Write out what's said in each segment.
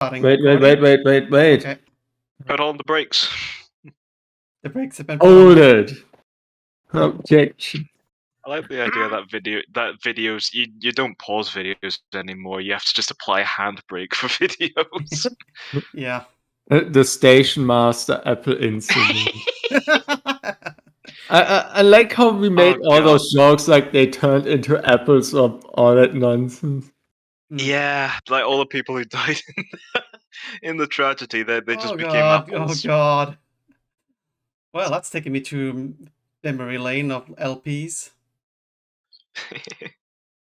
starting. Wait. Okay, Put on the brakes. the brakes have been put on. Hold it. Objection. I like the idea that videos you don't pause videos anymore. You have to just apply a handbrake for videos. Yeah. The station master Apple incident. I like how we made all those jokes like they turned into apples or all that nonsense. Yeah, like all the people who died in the tragedy, they just became apples. Oh god. Well, that's taking me to memory lane of LPs.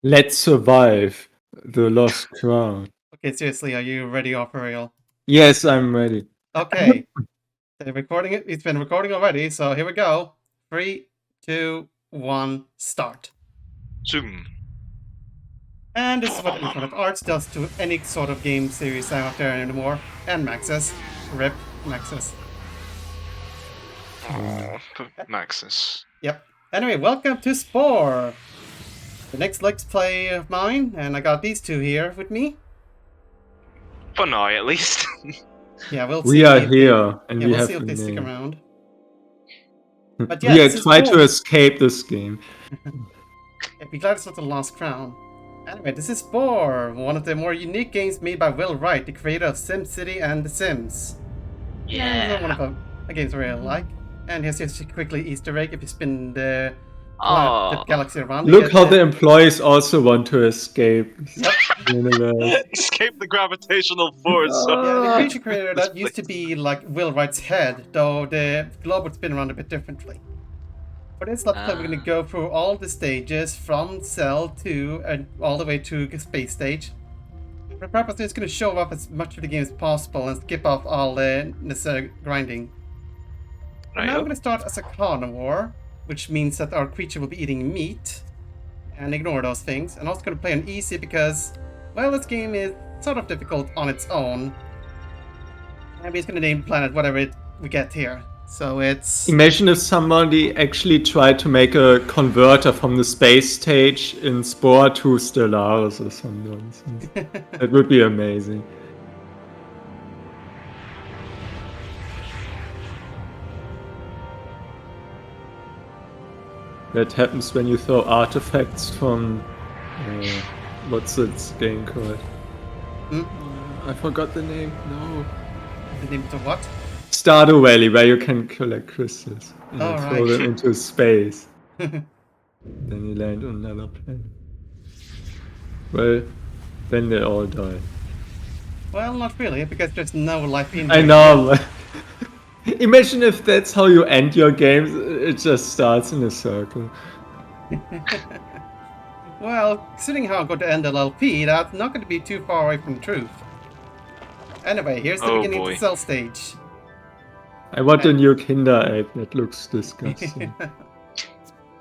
Let's survive the lost crown. Okay, seriously, are you ready, Arthuriel? Yes, I'm ready. Okay. They're recording it. It's been recording already, so here we go. 3, 2, 1, start. Zoom. And this is what Electronic Arts does to any sort of game series out there anymore. And Maxis. RIP Maxis. Maxis. Yep. Anyway, welcome to Spore. The next Let's Play of mine, and I got these two here with me. For now, at least. Yeah, we'll see. We are here, and yeah, we we'll have see if a they stick name. around. But yeah, We this is try to Spore. escape this game. Yeah, be glad it's not the last crown. Anyway, this is Spore, one of the more unique games made by Wright, the creator of SimCity and The Sims. Yeah. One of the games I really like. And here's just a quickly Easter egg if you spin the galaxy around. Look how the employees also want to escape. Yep. Escape the gravitational force. Yeah, the creature creator that used to be like Will Wright's head, though the globe would spin around a bit differently. For this let's play, we're going to go through all the stages from cell to and all the way to space stage. For the purpose, it's going to show up as much of the game as possible and skip off all the necessary grinding. Now we're going to start as a carnivore, which means that our creature will be eating meat, and ignore those things. And also going to play on easy because, well, this game is sort of difficult on its own. And we're just going to name the planet whatever we get here. So it's... Imagine if somebody actually tried to make a converter from the space stage in Spore to Stellaris or some nonsense. That would be amazing. That happens when you throw artifacts from... what's this game called? I forgot the name. No. The name of what? Stardew Valley, where you can collect crystals and Oh, throw right. them into space. Then you land on another planet. Well, then they all die. Well, not really, because there's no life in I here. know. Imagine if that's how you end your games. It just starts in a circle. Well, considering how I'm going to end LLP, that's not going to be too far away from the truth. Anyway, here's the beginning of the cell stage. I want a new Kinder Egg. That looks disgusting.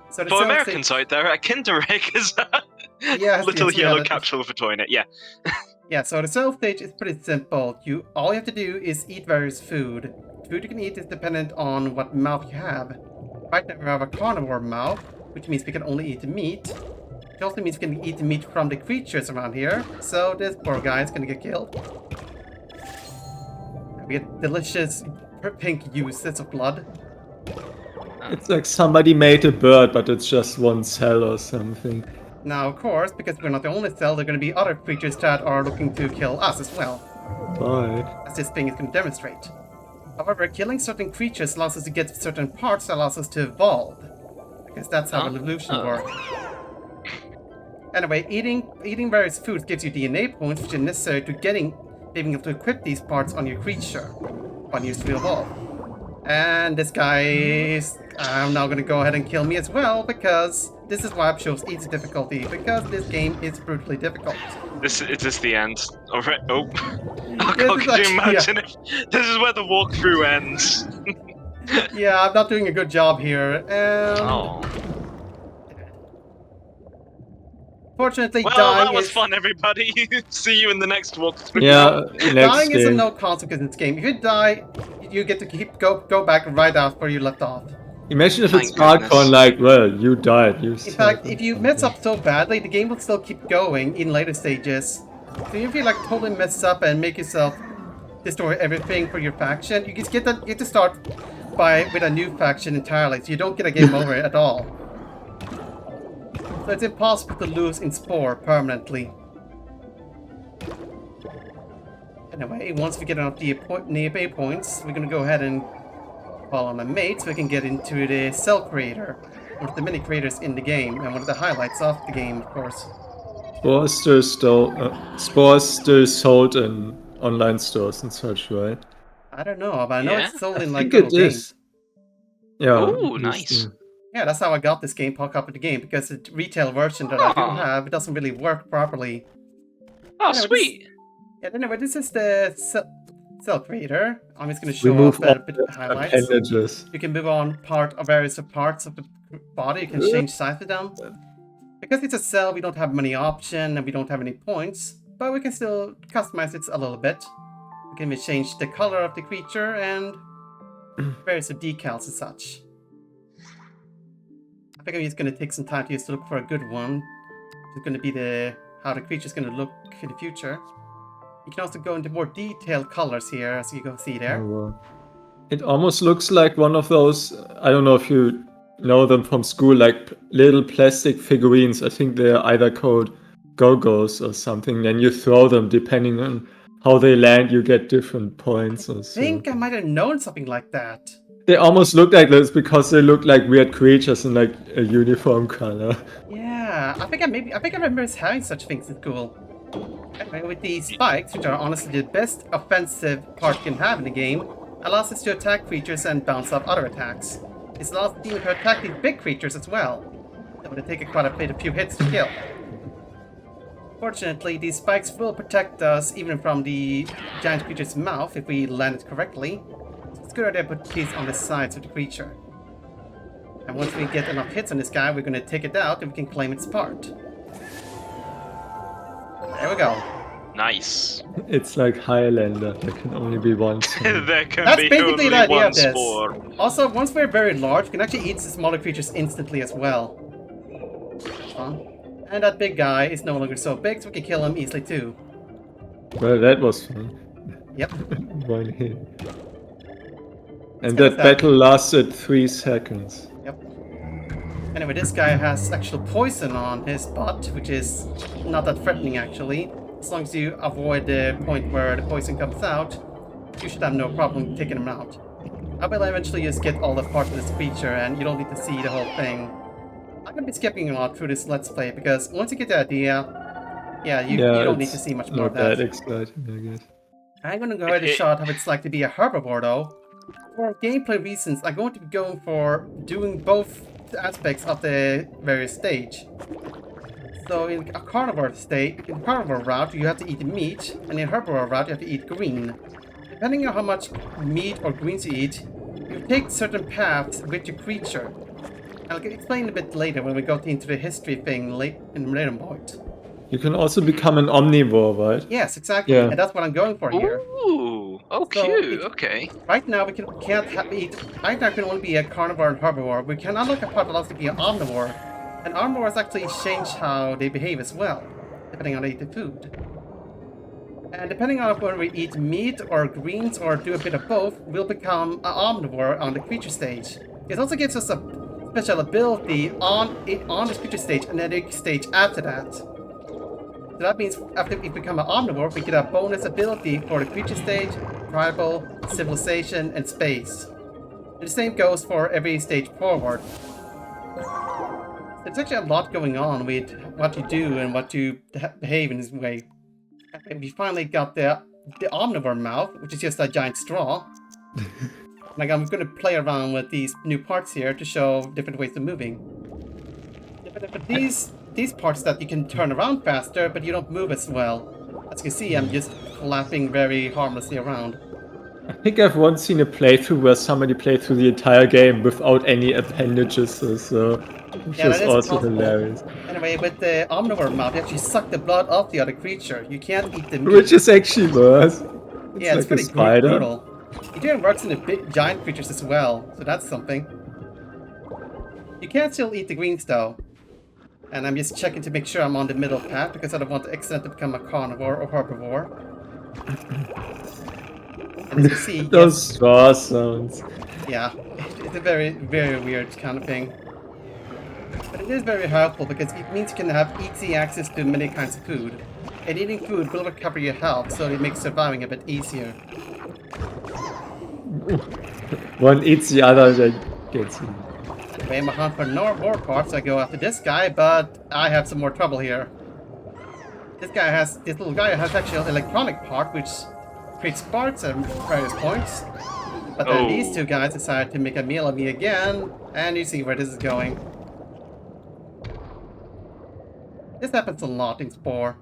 So the For cell Americans stage... out there, a Kinder Egg is a little yellow capsule for toilet. Yeah. Yeah, so the cell stage is pretty simple. All you have to do is eat various food. The food you can eat is dependent on what mouth you have. Right now we have a carnivore mouth, which means we can only eat the meat. It also means we can eat the meat from the creatures around here. So this poor guy is gonna get killed. We get delicious pink juices of blood. It's like somebody made a bird, but it's just one cell or something. Now, of course, because we're not the only cell, there are going to be other creatures that are looking to kill us as well. Right. As this thing is going to demonstrate. However, killing certain creatures allows us to get certain parts that allows us to evolve. Because that's how evolution works. Anyway, eating various foods gives you DNA points, which are necessary to being able to equip these parts on your creature when you to evolve. And this guy is now going to go ahead and kill me as well, because this is why I chose easy difficulty, because this game is brutally difficult. Is this the end? Alright. Oh. This Oh, is could you actually- imagine if this is where the walkthrough ends? Yeah, I'm not doing a good job here. Oh. Fortunately, Well, dying that was is fun, everybody. See you in the next walkthrough. Yeah, next dying is of game. no consequence in this game. If you die, you get to go back right after where you left off. Imagine if it's Thank goodness. hardcore, like, well, you died. You In fact, if you mess up so badly, the game will still keep going in later stages. So if you like totally mess up and make yourself destroy everything for your faction, you just get to start with a new faction entirely, so you don't get a game over at all. So it's impossible to lose in Spore permanently. Anyway, once we get enough nearby points, we're gonna go ahead and call on a mate so we can get into the cell creator, one of the many creators in the game, and one of the highlights of the game, of course. Spore is still sold in online stores and such, right? I don't know, but I know Yeah, it's sold in I like think Google it Games. is. Yeah. Ooh, at least, nice. Yeah, that's how I got this game, pop up with the game, because the retail version that I do Aw. have, it doesn't really work properly. Oh, Anyway, sweet. Anyway, this is the cell creator. I'm just going to show Remove off all a bit the of highlights. appendages. You can move on various parts of the body. You can change size of them. Because it's a cell, we don't have many options and we don't have any points, but we can still customize it a little bit. We can change the color of the creature and various decals and such. I think I'm just going to take some time to just look for a good one. It's going to be how the creature is going to look in the future. You can also go into more detailed colors here, as you can see there. Oh, wow. It almost looks like one of those, I don't know if you know them from school, like little plastic figurines. I think they're either called go-go's or something. Then you throw them, depending on how they land, you get different points or I so. think I might have known something like that. They almost look like this because they look like weird creatures in like a uniform color. Yeah, I think I remember us having such things in school. Anyway, with these spikes, which are honestly the best offensive part you can have in the game, allows us to attack creatures and bounce off other attacks. This allows the team to attack these big creatures as well. That would take quite a few hits to kill. Fortunately, these spikes will protect us even from the giant creature's mouth if we land it correctly. So it's a good idea to put these on the sides of the creature. And once we get enough hits on this guy, we're going to take it out and we can claim its part. There we go. Nice. It's like Highlander, there can only be one. There can That's be basically only the idea one of this. Spore. Also, once we're very large, we can actually eat the smaller creatures instantly as well. That's fun. And that big guy is no longer so big, so we can kill him easily too. Well, that was fun. Yep. One hit. kind And that of battle lasted 3 seconds. Yep. Anyway, this guy has actual poison on his butt, which is not that threatening actually. As long as you avoid the point where the poison comes out, you should have no problem taking him out. I will eventually just get all the parts of this creature and you don't need to see the whole thing. I'm going to be skipping a lot through this Let's Play because once you get the idea, you don't need to see much more of that. Not that exciting, I guess. I'm going to go ahead and show how it's like to be a herbivore though. For gameplay reasons, I'm going to be going for doing both aspects of the various stage. So in a carnivore route, you have to eat meat, and in herbivore route, you have to eat green. Depending on how much meat or greens you eat, you take certain paths with your creature. I'll explain a bit later when we go into the history thing in later point. You can also become an omnivore, right? Yes, exactly, Yeah. and that's what I'm going for here. Ooh, oh So, cute. Okay. Right now, we can't eat. Right now, we can only be a carnivore and herbivore. We can unlock a part that allows to be an omnivore. And omnivores actually change how they behave as well, depending on how they eat the food. And depending on whether we eat meat or greens or do a bit of both, we'll become an omnivore on the creature stage. It also gives us a special ability on the creature stage and then the stage after that. So that means after we become an omnivore, we get a bonus ability for the creature stage, tribal, civilization, and space. And the same goes for every stage forward. There's actually a lot going on with what you do and what you behave in this way. And we finally got the omnivore mouth, which is just a giant straw. Like I'm going to play around with these new parts here to show different ways of moving. But these parts that you can turn around faster, but you don't move as well. As you can see, I'm just flapping very harmlessly around. I think I've once seen a playthrough where somebody played through the entire game without any appendages, so which Yeah, is that is also possible. hilarious. Anyway, with the omnivore mouth, you actually suck the blood off the other creature. You can't eat the meat. Which is actually worse. It's Yeah, it's like a pretty spider. brutal. It even works in the big giant creatures as well, so that's something. You can still eat the greens though. And I'm just checking to make sure I'm on the middle path because I don't want to accidentally become a carnivore or herbivore. And as you can see, Those yes, straw sounds. yeah, it's a very, very weird kind of thing. But it is very helpful because it means you can have easy access to many kinds of food. And eating food will recover your health, so it makes surviving a bit easier. One eats the other, then gets you. Anyway, I'm a hunt for more parts. I go after this guy, but I have some more trouble here. This little guy has actually an electronic part, which creates sparks at various points. But then these two guys decide to make a meal of me again, and you see where this is going. This happens a lot in Spore,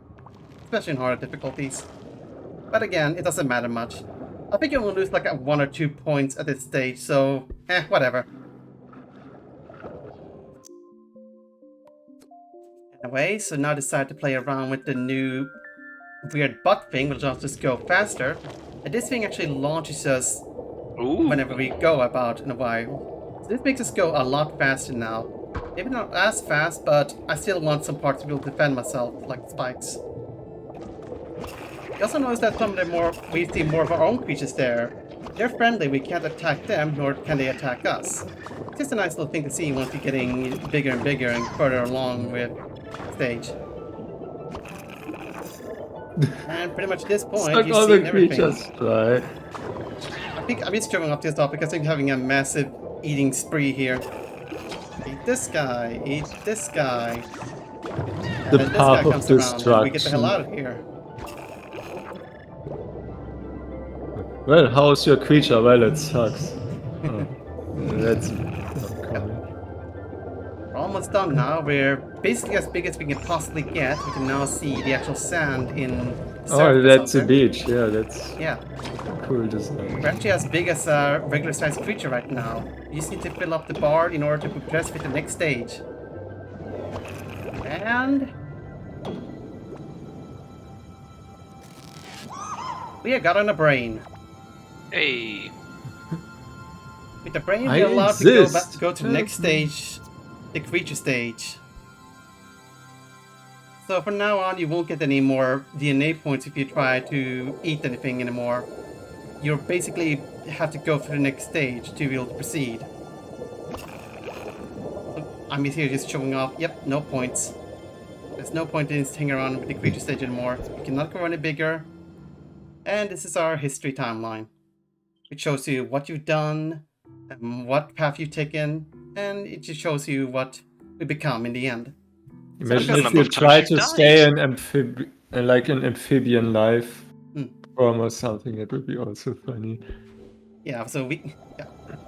especially in harder difficulties. But again, it doesn't matter much. I think you will lose like 1 or 2 points at this stage, so whatever. Anyway, so now I decide to play around with the new weird butt thing, which will just go faster. And this thing actually launches us whenever we go about in a while. So this makes us go a lot faster now. Maybe not as fast, but I still want some parts to be able to defend myself, like spikes. You also notice that some of the we see more of our own creatures there. They're friendly, we can't attack them, nor can they attack us. It's just a nice little thing to see once you're getting bigger and bigger and further along with the stage. And pretty much at this point, you've seen everything. Right. I think I'm just showing off this stuff because I'm having a massive eating spree here. Eat this guy, eat this guy. And then this guy comes around and we get the hell out of here. Well, how's your creature? Well, it sucks. Oh, that's not coming. We're almost done now. We're basically as big as we can possibly get. We can now see the actual sand in the Oh, that's a beach. Yeah, that's cool design. We're actually as big as a regular sized creature right now. You just need to fill up the bar in order to progress with the next stage. And we got on a brain. Hey. With the brain, we're allowed to go to the next stage, the creature stage. So from now on, you won't get any more DNA points if you try to eat anything anymore. You basically have to go for the next stage to be able to proceed. So I'm here just showing off. Yep, no points. There's no point in hanging around with the creature stage anymore. You cannot go any bigger. And this is our history timeline. It shows you what you've done, what path you've taken, and it just shows you what we become in the end. Imagine if you try to stay in like an amphibian life form or something. It would be also funny. Yeah, so we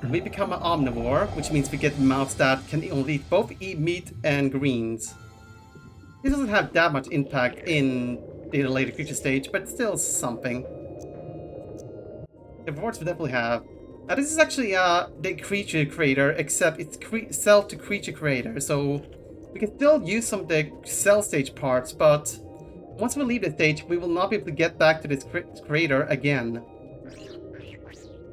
become an omnivore, which means we get mouths that can only both eat meat and greens. This doesn't have that much impact in the later creature stage, but still something. The rewards we definitely have. Now this is actually the creature creator, except it's cell to creature creator, so we can still use some of the cell stage parts, but once we leave the stage, we will not be able to get back to this creator again.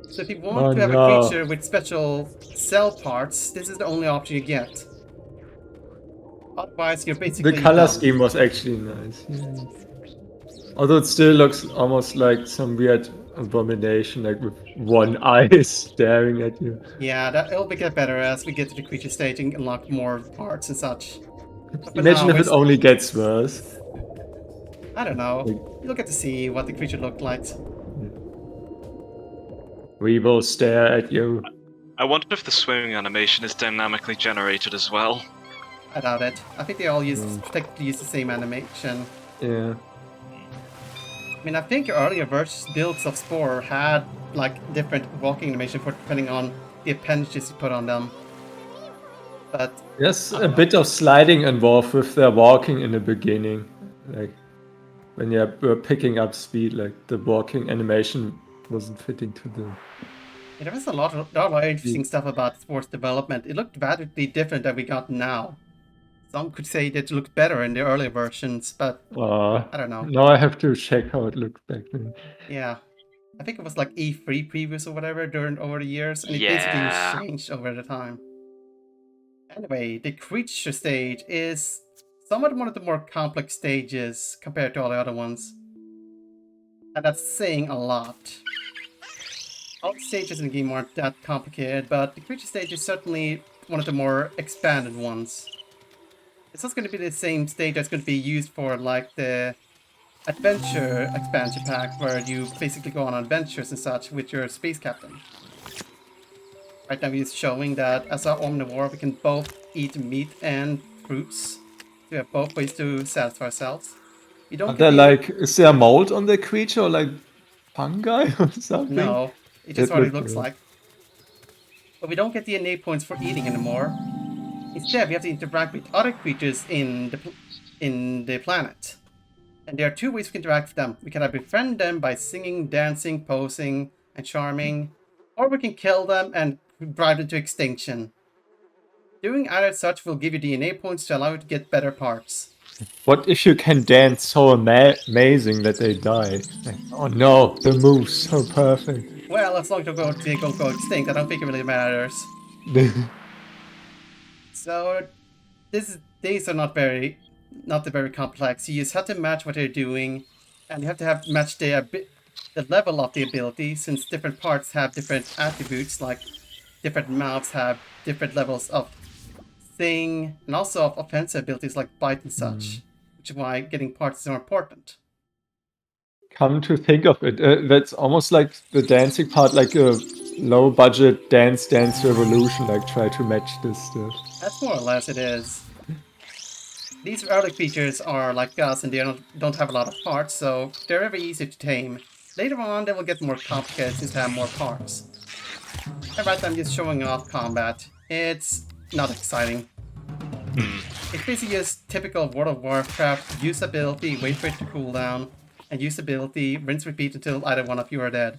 So if you want to have a creature with special cell parts, this is the only option you get. Otherwise, you're basically the color scheme was actually nice. Yeah. Although it still looks almost like some weird abomination, like with one eye staring at you. Yeah, it'll get better as we get to the creature stage and unlock more parts and such. Imagine if it only gets worse. I don't know. You'll get to see what the creature looked like. We will stare at you. I wonder if the swimming animation is dynamically generated as well. I doubt it. I think they all use the same animation. Yeah. I mean, I think earlier builds of Spore had like different walking animation for depending on the appendages you put on them. But there's a bit of sliding involved with their walking in the beginning, like when you're picking up speed. Like the walking animation wasn't fitting to the. Yeah, there was a lot of interesting stuff about Spore's development. It looked radically different than we got now. Some could say that it looked better in the earlier versions, but I don't know. Now I have to check how it looked back then. Yeah. I think it was like E3 previous or whatever over the years, and it basically changed over the time. Anyway, the creature stage is somewhat one of the more complex stages compared to all the other ones. And that's saying a lot. All the stages in the game aren't that complicated, but the creature stage is certainly one of the more expanded ones. It's not going to be the same stage that's going to be used for like the adventure expansion pack, where you basically go on adventures and such with your space captain. Right now he's showing that as an omnivore we can both eat meat and fruits. We have both ways to satisfy ourselves. We don't Are get there the... like, is there mold on the creature or like fungi or something? No, it just That what it looked looks good. like. But we don't get the innate points for eating anymore. Instead, we have to interact with other creatures in the planet. And there are two ways we can interact with them. We can either befriend them by singing, dancing, posing, and charming, or we can kill them and drive them to extinction. Doing either such will give you DNA points to allow you to get better parts. What if you can dance so amazing that they die? Like, oh no, the move's so perfect. Well, as long as they don't go extinct, I don't think it really matters. So these are not very complex. You just have to match what they're doing, and you have to match the level of the ability, since different parts have different attributes. Like different mouths have different levels of sing, and also of offensive abilities like bite and such. Which is why getting parts is so important. Come to think of it, that's almost like the dancing part, like a low budget dance revolution, like try to match this stuff. That's more or less it is. These early creatures are like us, and they don't have a lot of parts, so they're very easy to tame. Later on, they will get more complicated since they have more parts. And right now, I'm just showing off combat. It's not exciting. It's basically just typical World of Warcraft: use ability, wait for it to cool down, and use ability, rinse, repeat until either one of you are dead.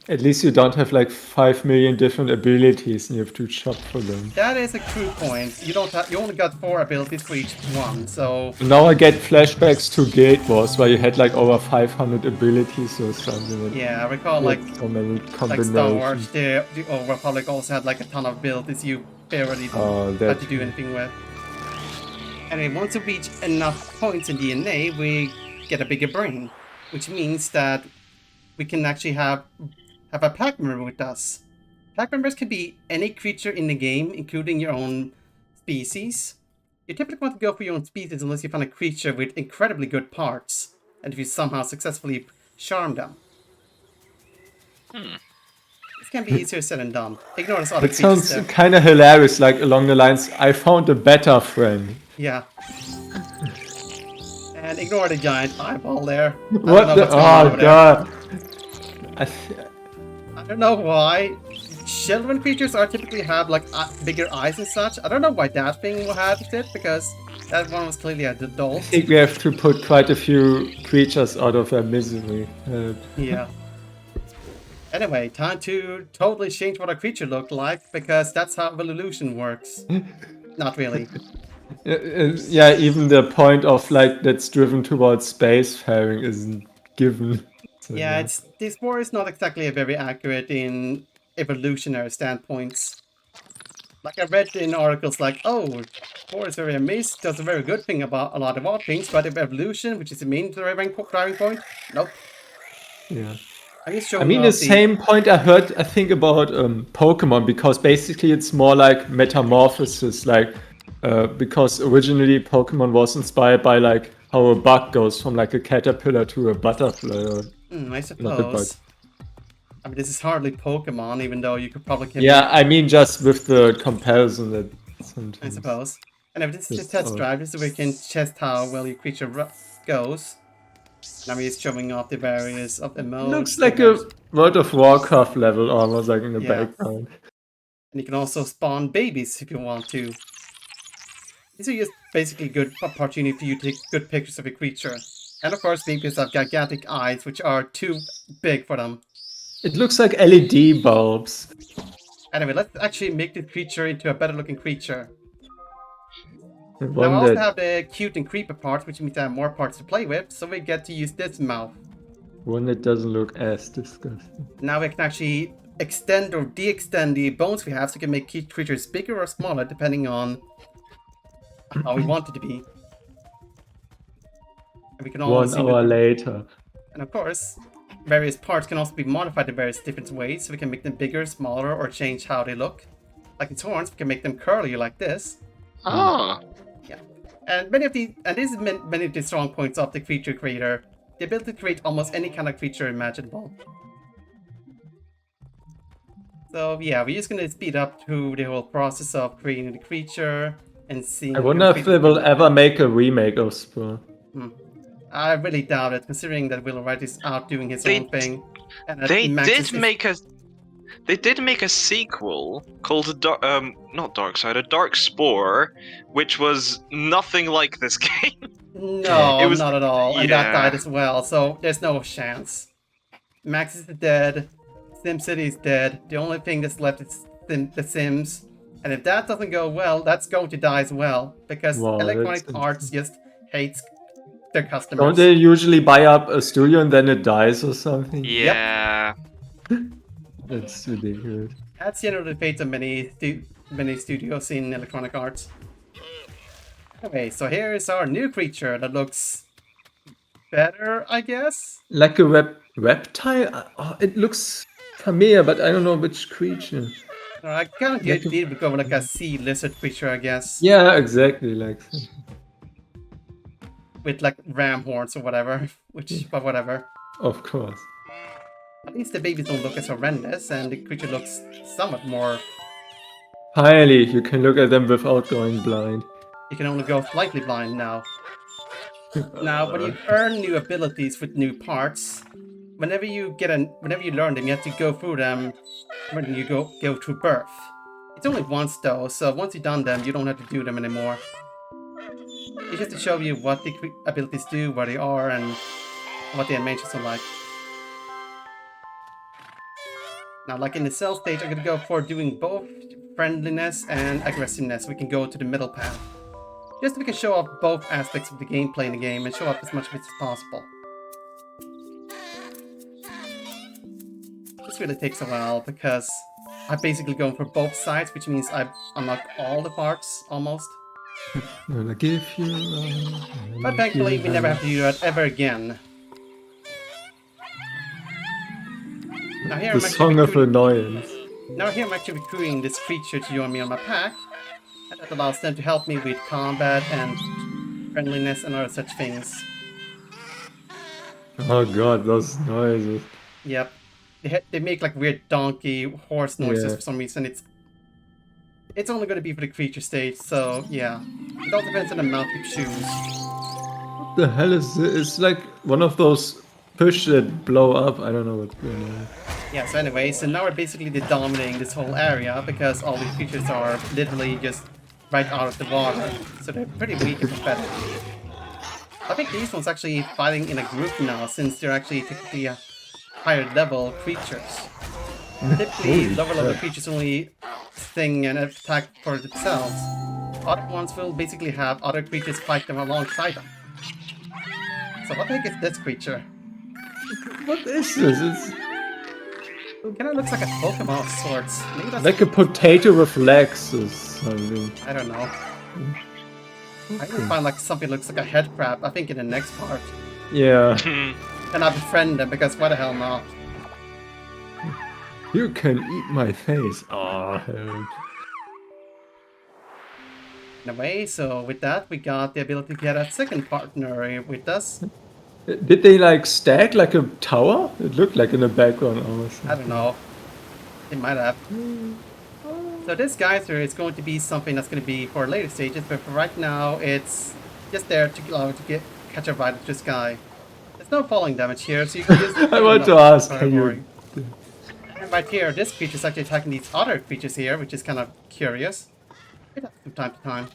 At least you don't have like 5 million different abilities and you have to shop for them. That is a true point. You only got 4 abilities for each one, so... Now I get flashbacks to Guild Wars where you had like over 500 abilities or something. Yeah, I recall You like had so many Star combinations. Wars, the Old Republic also had like a ton of abilities you barely had to do anything with. Anyway, once we reach enough points in DNA, we get a bigger brain, which means that we can actually have a pack member with us. Pack members can be any creature in the game, including your own species. You typically want to go for your own species unless you find a creature with incredibly good parts, and if you somehow successfully charm them. This can be easier said than done. Ignore this other It creatures sounds there. kind of hilarious, like along the lines, I found a better friend. Yeah. And ignore the giant eyeball there. What the? Oh god. I don't know why. Children creatures are typically have like bigger eyes and such. I don't know why that thing had it, because that one was clearly an adult. I think we have to put quite a few creatures out of their misery. Yeah. Anyway, time to totally change what a creature looked like, because that's how evolution works. Not really. Yeah, even the point of like that's driven towards spacefaring isn't given. So, yeah, the Spore is not exactly very accurate in evolutionary standpoints. Like I read in articles like, oh, Spore is very amazing, does a very good thing about a lot of odd things, but if evolution, which is the main driving point, nope. Yeah. I mean, the same point I heard, I think, about Pokemon, because basically it's more like metamorphosis, like because originally Pokemon was inspired by like how a bug goes from like a caterpillar to a butterfly. I suppose. I mean, this is hardly Pokemon, even though you could probably... Yeah, I mean, just with the comparison that sometimes... I suppose. And if this is just test drive, this is where we can test how well your creature goes. Now we're just showing off the various of the modes. Looks like a World of Warcraft level, almost like in the background. And you can also spawn babies if you want to. These are just basically good opportunity for you to take good pictures of a creature. And of course, babies have gigantic eyes, which are too big for them. It looks like LED bulbs. Anyway, let's actually make the creature into a better looking creature. Now I also have the cute and creepy parts, which means I have more parts to play with, so we get to use this mouth. One that doesn't look as disgusting. Now we can actually extend or de-extend the bones we have so we can make creatures bigger or smaller depending on how we want it to be. And we can all 1 hour later. And of course, various parts can also be modified in various different ways, so we can make them bigger, smaller, or change how they look. Like its horns, we can make them curly like this. Ah. Yeah. And this is many of the strong points of the creature creator. The ability to create almost any kind of creature imaginable. So yeah, we're just gonna speed up through the whole process of creating the creature and seeing. I wonder if they will ever make a remake of Spore. I really doubt it, considering that Will Wright is out doing his own thing. And that They Max did is- make a. They did make a sequel called not Dark Side, a Dark Spore, which was nothing like this game. No, It was- not at all. And that yeah. died as well, so there's no chance. Max is dead. SimCity is dead. The only thing that's left is The Sims. And if that doesn't go well, that's going to die as well. Because Wow, Electronic that's Arts just hates their customers. Don't they usually buy up a studio and then it dies or something? Yeah. That's ridiculous. That's generally the fate of many studios in Electronic Arts. Okay, so here is our new creature that looks better, I guess? Like a reptile? Oh, it looks familiar, but I don't know which creature. I kind of did go with like a sea lizard creature, I guess. Yeah, exactly. Like With like ram horns or whatever. But whatever. of course. At least the babies don't look as horrendous, and the creature looks somewhat more. Finally, you can look at them without going blind. You can only go slightly blind now. Now, when you earn new abilities with new parts, whenever you learn them, you have to go through them when you go through birth. It's only once though, so once you've done them, you don't have to do them anymore. It's just to show you what the abilities do, where they are, and what the animations are like. Now, like in the cell stage, I'm gonna go for doing both friendliness and aggressiveness. We can go to the middle path. Just so we can show off both aspects of the gameplay in the game and show off as much of it as possible. This really takes a while because I'm basically going for both sides, which means I unlock all the parts almost. I'm gonna give you. But thankfully, we never have to do that ever again. Now here, The song of annoyance. Now here I'm actually recruiting this creature to join me on my pack. And that allows them to help me with combat and friendliness and other such things. Oh god, those noises. Yep. They make like weird donkey horse noises Yeah. for some reason. It's only going to be for the creature stage, so yeah. It all depends on the mount you choose. What the hell is this? It's like one of those fish that blow up. I don't know what's going on. Yeah, so anyway, so now we're basically dominating this whole area because all these creatures are literally just right out of the water. So they're pretty weak and pathetic. I think these ones actually fighting in a group now since they're actually technically higher level creatures. Typically, lower level creatures only sting and attack for themselves. Other ones will basically have other creatures fight them alongside them. So what the heck is this creature? What is this? It kind of looks like a Pokemon of sorts. Maybe that's Like a potato with legs or something. I don't know. I can find like something that looks like a head crab, I think in the next part. Yeah. And I befriend them because why the hell not? You can eat my face. Oh, hell. Anyway, so with that we got the ability to get a second partner with us. Did they like stack like a tower? It looked like in the background almost. I don't know. They might have. So this geyser is going to be something that's going to be for later stages, but for right now it's just there to catch a ride with this guy. There's no falling damage here, so you can just... I want to ask, can you... And right here, this creature is actually attacking these other creatures here, which is kind of curious. It happens from time to time.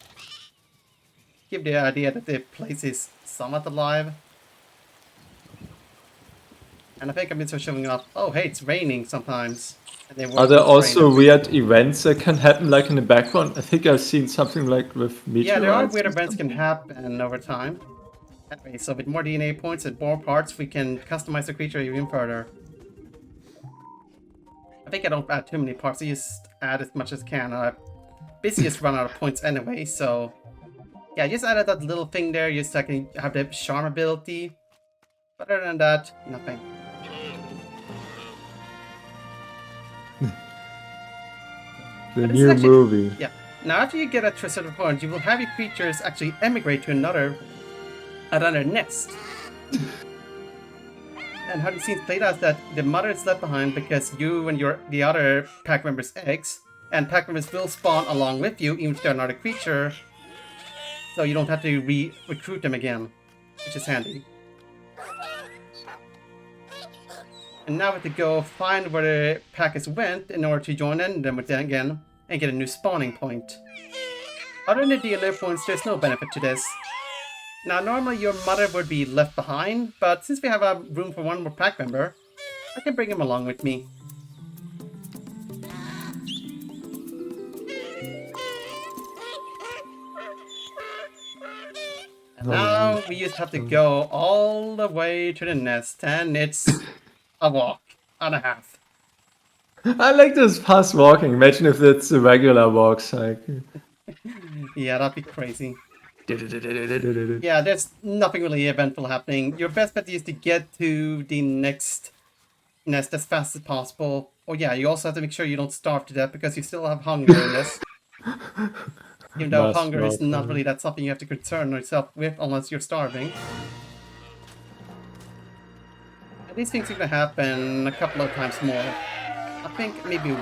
Give the idea that the place is somewhat alive. And I think I've been so showing up. Oh, hey, it's raining sometimes. And they Are there won't also rain. weird events that can happen like in the background? I think I've seen something like with meteorites. Yeah, there are weird or events something. can happen over time. Anyway, so with more DNA points and more parts, we can customize the creature even further. I think I don't add too many parts, I just add as much as I can. I basically just run out of points anyway, so... Yeah, I just added that little thing there just so I can have the charm ability. But other than that, nothing. The new movie. Yeah. Now after you get a certain point, you will have your creatures actually emigrate to another nest. And how the scenes played out is that the mother is left behind because you and the other pack members' eggs, and pack members will spawn along with you even if they're another creature, so you don't have to recruit them again, which is handy. And now we have to go find where the packers went in order to join in them again and get a new spawning point. Other than the dealer points, there's no benefit to this. Now normally your mother would be left behind, but since we have a room for one more pack member, I can bring him along with me. And now we just have to go all the way to the nest, and it's a walk and a half. I like this fast walking. Imagine if it's a regular walk cycle. Yeah, that'd be crazy. Yeah, there's nothing really eventful happening. Your best bet is to get to the next nest as fast as possible. Oh yeah, you also have to make sure you don't starve to death because you still have hunger in this. Even though hunger is not really that something you have to concern yourself with unless you're starving. And these things are going to happen a couple of times more. I think maybe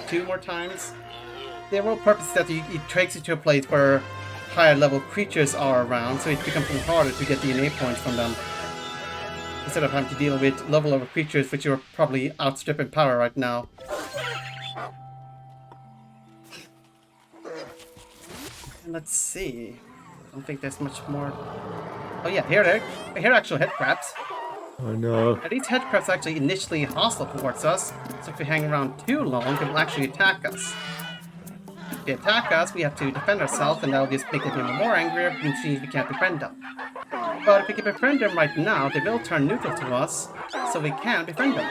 two more times. The whole purpose is that it takes you to a place where higher level creatures are around, so it becomes harder to get DNA points from them. Instead of having to deal with lower level creatures which you're probably outstripping power right now. And let's see. I don't think there's much more. Oh yeah, here are actual head crabs. Oh no. Now, these head crabs are actually initially hostile towards us, so if we hang around too long, they will actually attack us. If they attack us, we have to defend ourselves, and that'll just make them even more angrier, which means we can't befriend them. But if we can befriend them right now, they will turn neutral to us, so we can befriend them.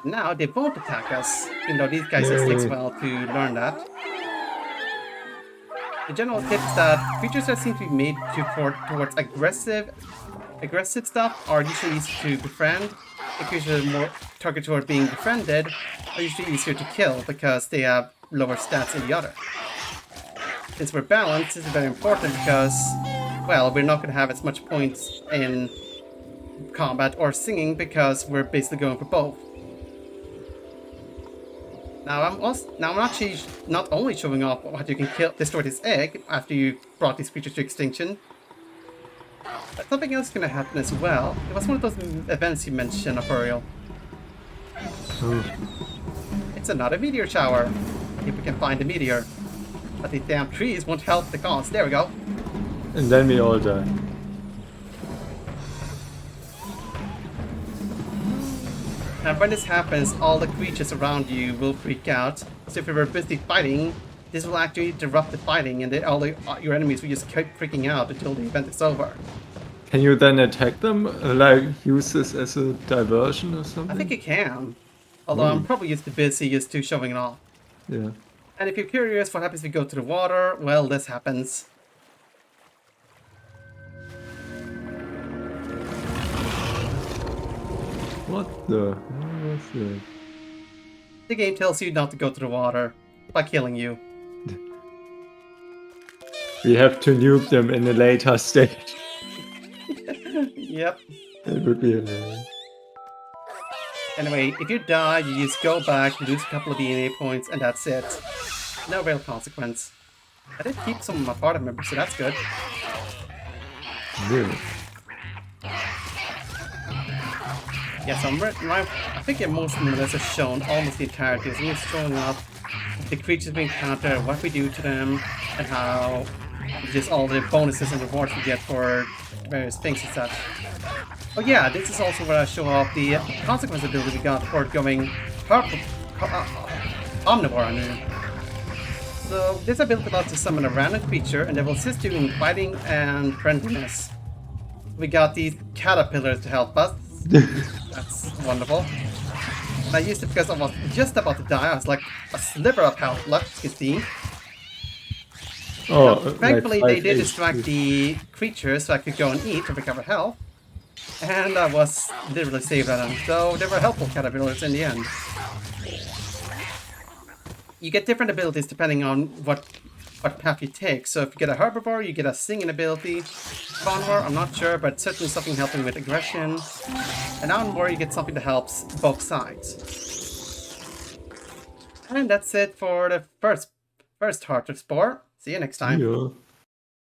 Now they won't attack us, even though these guys it takes a while to learn that. The general tip is that creatures that seem to be made towards aggressive stuff are usually easy to befriend. The creatures that are more targeted toward being befriended are usually easier to kill because they have lower stats than the other. Since we're balanced, this is very important because, well, we're not going to have as much points in combat or singing because we're basically going for both. Now I'm actually not only showing off what you can destroy this egg after you brought these creatures to extinction, but something else is going to happen as well. It was one of those events you mentioned, Arthuriel. It's another meteor shower. If we can find a meteor. But the damn trees won't help the cause. There we go. And then we all die. And when this happens, all the creatures around you will freak out. So if we were busy fighting, this will actually interrupt the fighting, and your enemies will just keep freaking out until the event is over. Can you then attack them? Like, use this as a diversion or something? I think you can. Although I'm probably just too busy just to showing it off. Yeah. And if you're curious what happens if you go to the water, well, this happens. What the hell was that? The game tells you not to go to the water by killing you. We have to nuke them in a later stage. Yep. That would be hilarious. Anyway, if you die, you just go back, lose a couple of DNA points, and that's it. No real consequence. I did keep some of my party members, so that's good. Really? Yeah, so I think most of them are shown almost the entirety. So we're showing off the creatures we encounter, what we do to them, and how just all the bonuses and rewards we get for various things and such. Oh yeah, this is also where I show off the consequence ability we got for going omnivore on you. So this ability allows to summon a random creature and they will assist you in fighting and friendliness. We got these caterpillars to help us, That's wonderful. And I used it because I was just about to die. I was like a sliver of health left, you can see. Oh, Thankfully, like they did 5 distract HP. the creatures so I could go and eat to recover health. And I was literally saved by them, so they were helpful caterpillars in the end. You get different abilities depending on what path you take. So if you get a herbivore, you get a singing ability. Carnivore, I'm not sure, but certainly something helping with aggression. And omnivore, you get something that helps both sides. And that's it for the first heart of Spore. See you next time. Yeah.